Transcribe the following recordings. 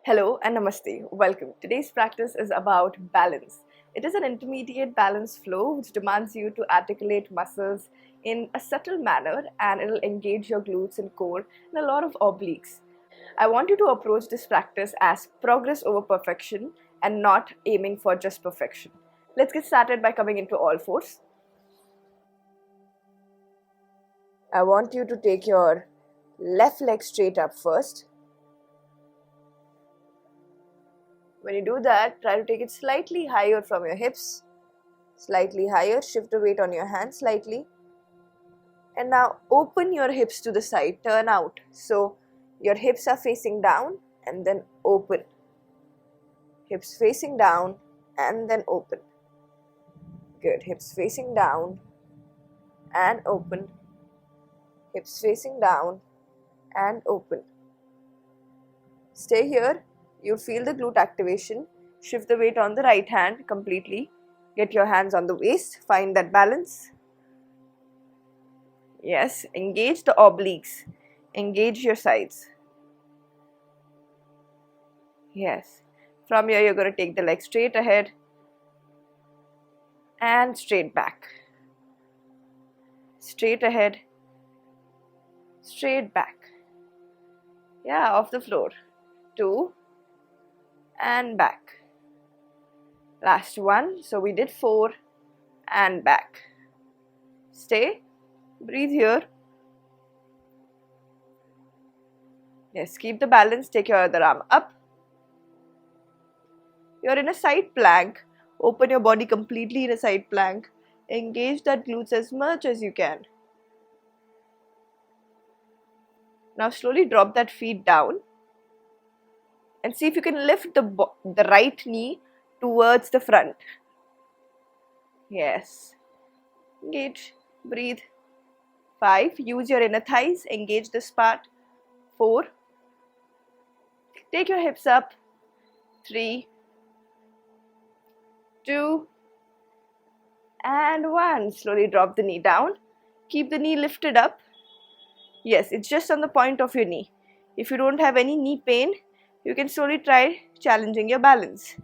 Hello and namaste. Welcome. Today's practice is about balance. It is an intermediate balance flow which demands you to articulate muscles in a subtle manner, and it'll engage your glutes and core and a lot of obliques. I want you to approach this practice as progress over perfection and not aiming for just perfection. Let's get started by coming into all fours. I want you to take your left leg straight up first. When you do that, try to take it slightly higher from your hips, slightly higher, shift the weight on your hands slightly. And now open your hips to the side, turn out. So your hips are facing down and then open. Hips facing down and then open. Good, hips facing down and open. Hips facing down and open. Stay here. You'll feel the glute activation. Shift the weight on the right hand completely. Get your hands on the waist. Find that balance. Yes, engage the obliques. Engage your sides. Yes. From here, you're going to take the leg straight ahead and straight back. Straight ahead, straight back. Yeah, off the floor. 2 and back. Last one. So we did 4 and back. Stay. Breathe here. Yes, keep the balance. Take your other arm up. You're in a side plank. Open your body completely in a side plank. Engage that glutes as much as you can. Now slowly drop that feet down. And see if you can lift the right knee towards the front. Yes. Engage. Breathe. 5. Use your inner thighs. Engage this part. 4. Take your hips up. 3. 2. And 1. Slowly drop the knee down. Keep the knee lifted up. Yes, it's just on the point of your knee. If you don't have any knee pain, you can slowly try challenging your balance.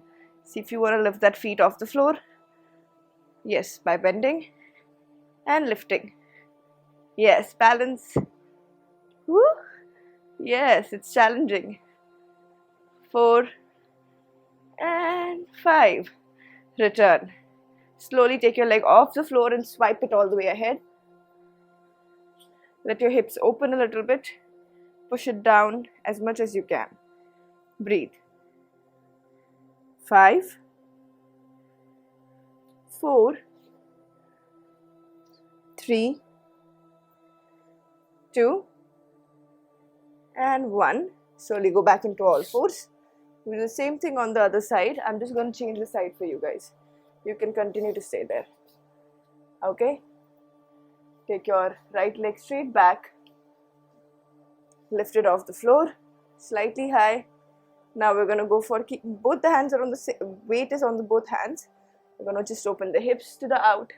See if you want to lift that feet off the floor. Yes, by bending and lifting. Yes, balance. Woo. Yes, it's challenging. 4 and 5. Return. Slowly take your leg off the floor and swipe it all the way ahead. Let your hips open a little bit. Push it down as much as you can. Breathe. 5, 4, 3, 2, and 1. Slowly go back into all fours. We'll do the same thing on the other side. I'm just going to change the side for you guys. You can continue to stay there. Okay? Take your right leg straight back. Lift it off the floor. Slightly high. Now we're going to go for keep both the hands are on the weight is on the both hands. We're going to just open the hips to the out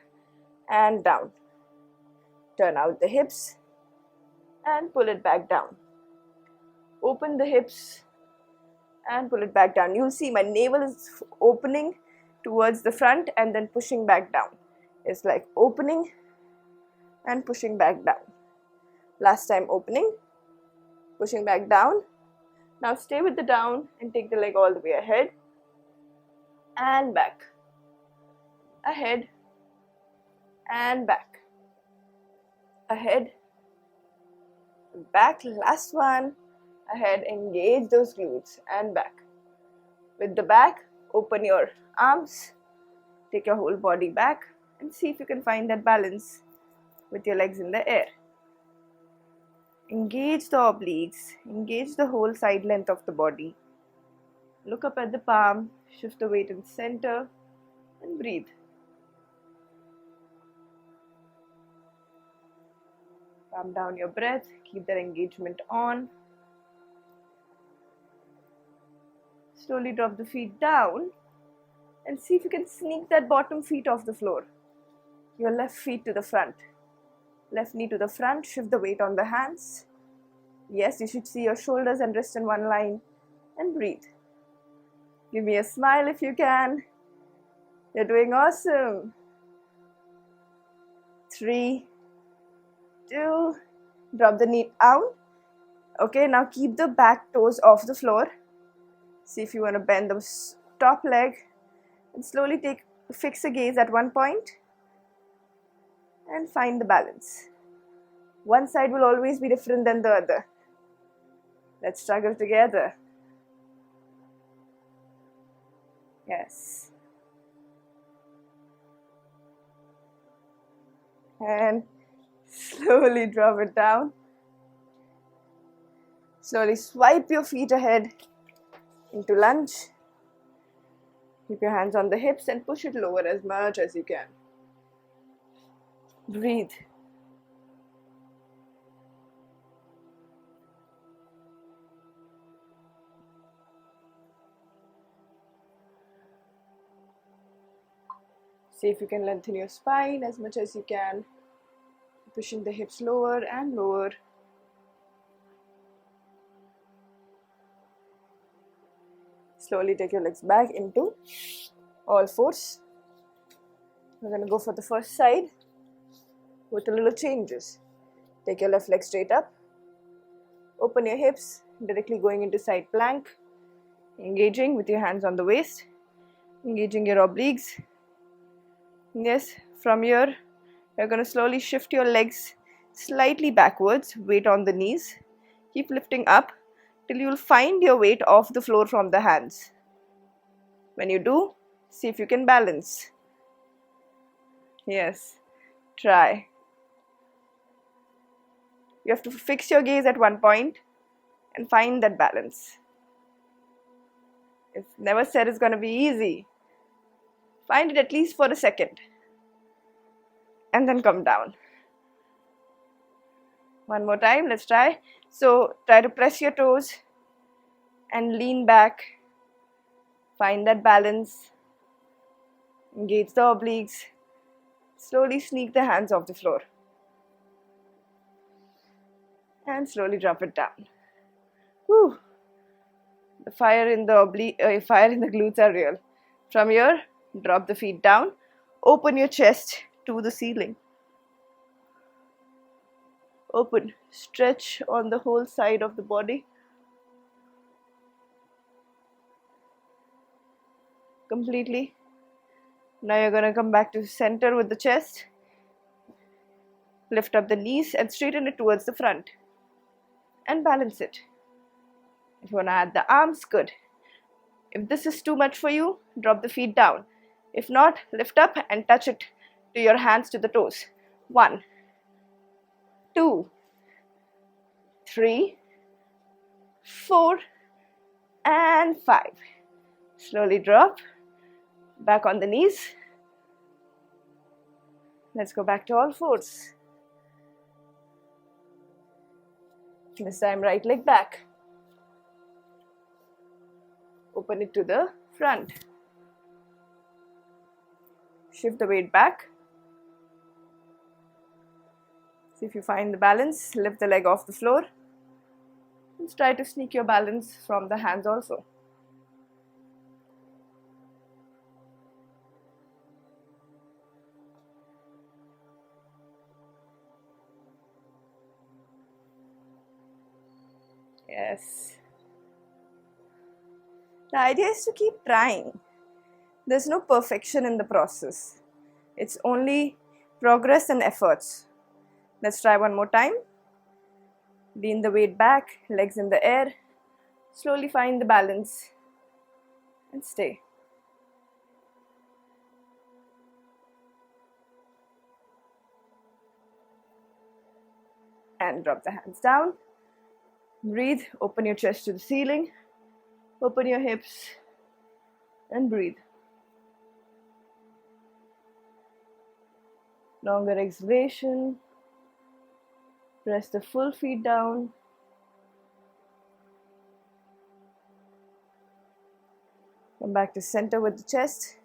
and down. Turn out the hips and pull it back down. Open the hips and pull it back down. You'll see my navel is opening towards the front and then pushing back down. It's like opening and pushing back down. Last time opening, pushing back down. Now stay with the down and take the leg all the way ahead and back. Ahead and back. Ahead, back. Last one. Ahead, engage those glutes and back. With the back, open your arms. Take your whole body back and see if you can find that balance with your legs in the air. Engage the obliques, engage the whole side length of the body. Look up at the palm, shift the weight in center and breathe. Calm down your breath, keep that engagement on. Slowly drop the feet down and see if you can sneak that bottom feet off the floor. Your left feet to the front. Left knee to the front, shift the weight on the hands. Yes, you should see your shoulders and wrist in one line and breathe. Give me a smile if you can. You're doing awesome. 3, 2, drop the knee down. Okay, now keep the back toes off the floor. See if you want to bend the top leg and slowly fix a gaze at one point and find the balance. One side will always be different than the other. Let's struggle together. Yes. And slowly drop it down. Slowly swipe your feet ahead into lunge. Keep your hands on the hips and push it lower as much as you can. Breathe. See if you can lengthen your spine as much as you can, pushing the hips lower and lower. Slowly take your legs back into all fours. We're going to go for the first side with a little changes. Take your left leg straight up. Open your hips, directly going into side plank. Engaging with your hands on the waist. Engaging your obliques. Yes, from here, you're going to slowly shift your legs slightly backwards, weight on the knees. Keep lifting up till you'll find your weight off the floor from the hands. When you do, see if you can balance. Yes, try. You have to fix your gaze at one point and find that balance. It's never said it's going to be easy. Find it at least for a second. And then come down. One more time, let's try. So try to press your toes and lean back. Find that balance. Engage the obliques. Slowly sneak the hands off the floor. And slowly drop it down. Whew. The fire in the glutes are real. From here, drop the feet down. Open your chest to the ceiling. Open, stretch on the whole side of the body. Completely. Now you're going to come back to center with the chest. Lift up the knees and straighten it towards the front. And balance it. If you want to add the arms, good. If this is too much for you, drop the feet down. If not, lift up and touch it to your hands to the toes. 1, 2, 3, 4, and 5. Slowly drop. Back on the knees. Let's go back to all fours. This time right leg back. Open it to the front. Shift the weight back. See if you find the balance. Lift the leg off the floor. And try to sneak your balance from the hands also. Yes. The idea is to keep trying. There's no perfection in the process. It's only progress and efforts. Let's try one more time. Lean the weight back, legs in the air. Slowly find the balance and stay. And drop the hands down. Breathe, open your chest to the ceiling. Open your hips and breathe. Longer exhalation. Press the full feet down. Come back to center with the chest.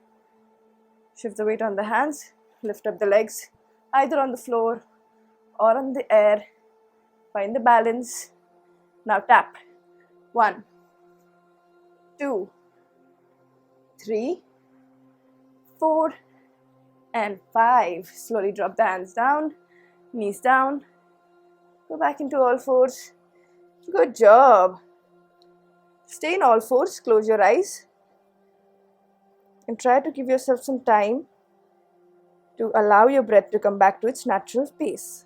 Shift the weight on the hands. Lift up the legs, either on the floor or on the air. Find the balance. Now tap. 1, 2, 3, 4, and 5. Slowly drop the hands down, knees down. Go back into all fours. Good job. Stay in all fours, close your eyes, and try to give yourself some time to allow your breath to come back to its natural pace.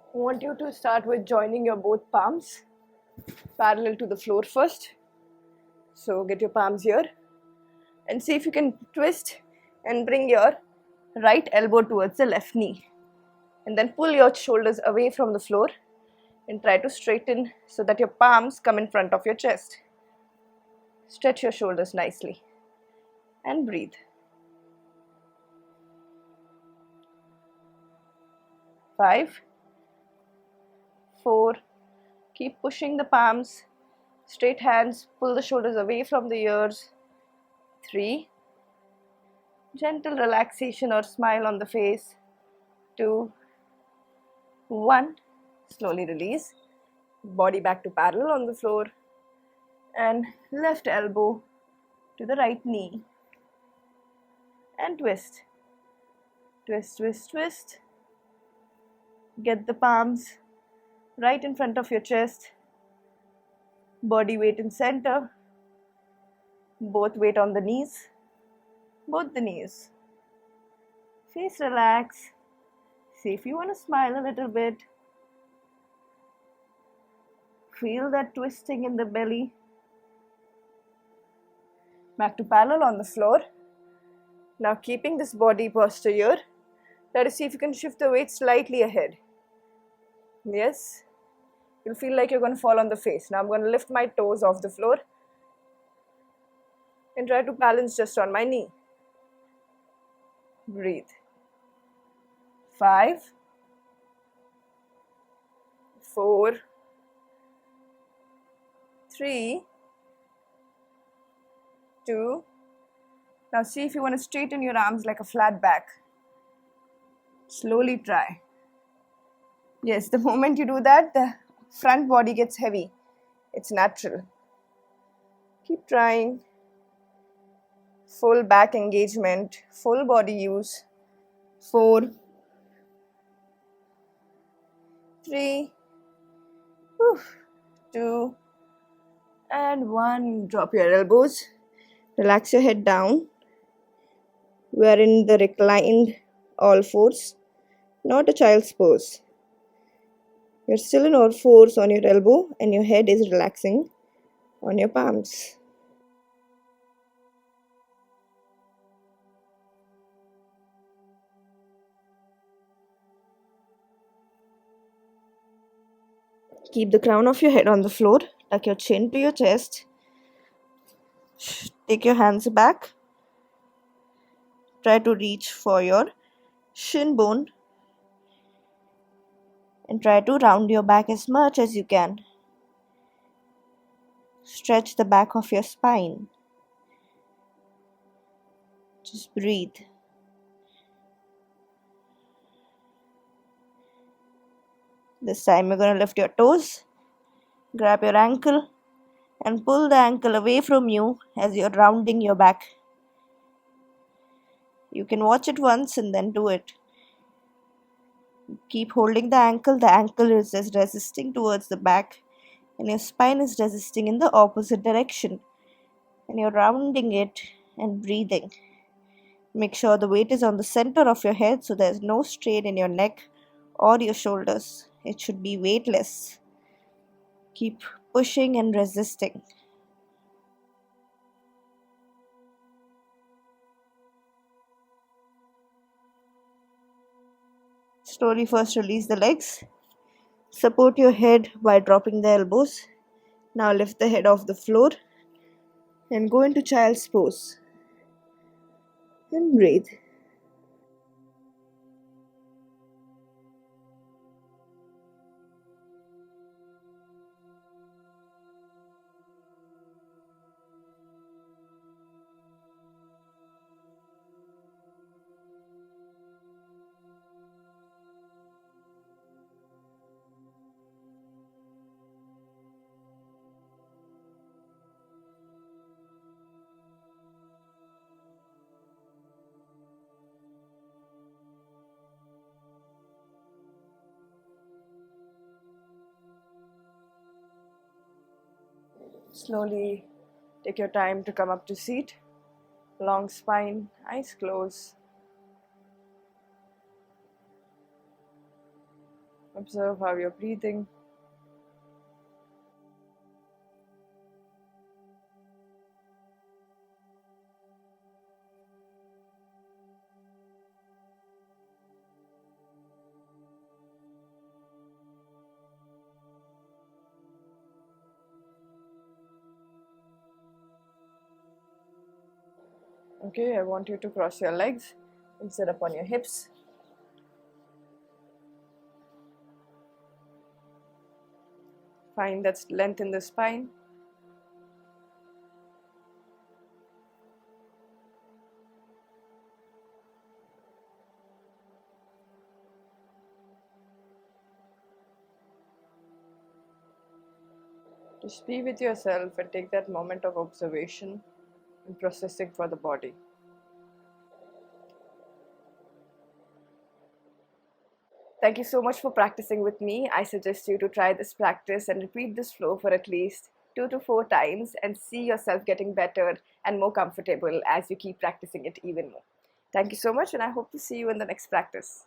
I want you to start with joining your both palms parallel to the floor first. So get your palms here and see if you can twist and bring your right elbow towards the left knee. And then pull your shoulders away from the floor and try to straighten so that your palms come in front of your chest. Stretch your shoulders nicely and breathe. 5, 4, keep pushing the palms, straight hands, pull the shoulders away from the ears. 3, gentle relaxation or smile on the face. 2, 1, slowly release, body back to parallel on the floor, and left elbow to the right knee, and twist, twist, twist, twist. Get the palms right in front of your chest, body weight in center, both weight on the knees, both the knees. Face relax. See if you want to smile a little bit. Feel that twisting in the belly. Back to parallel on the floor. Now keeping this body posture here, try to see if you can shift the weight slightly ahead. Yes, you'll feel like you're going to fall on the face. Now I'm going to lift my toes off the floor and try to balance just on my knee. Breathe. 5, 4, 3, 2. Now see if you want to straighten your arms like a flat back. Slowly try. Yes, the moment you do that, the front body gets heavy. It's natural. Keep trying. Full back engagement, full body use. 4, 3, 2, and 1. Drop your elbows. Relax your head down. We are in the reclined all fours, not a child's pose. You're still in all fours on your elbow and your head is relaxing on your palms. Keep the crown of your head on the floor. Tuck your chin to your chest. Take your hands back. Try to reach for your shin bone and try to round your back as much as you can. Stretch the back of your spine. Just breathe. This time you're going to lift your toes, grab your ankle and pull the ankle away from you as you're rounding your back. You can watch it once and then do it. Keep holding the ankle is resisting towards the back and your spine is resisting in the opposite direction. And you're rounding it and breathing. Make sure the weight is on the center of your head so there's no strain in your neck or your shoulders. It should be weightless. Keep pushing and resisting. Slowly first release the legs. Support your head by dropping the elbows. Now lift the head off the floor and go into child's pose. And breathe. Slowly take your time to come up to seat. Long spine, eyes closed. Observe how you're breathing. Okay, I want you to cross your legs and sit up on your hips. Find that length in the spine. Just be with yourself and take that moment of observation and processing for the body. Thank you so much for practicing with me. I suggest you to try this practice and repeat this flow for at least 2 to 4 times and see yourself getting better and more comfortable as you keep practicing it even more. Thank you so much, and I hope to see you in the next practice.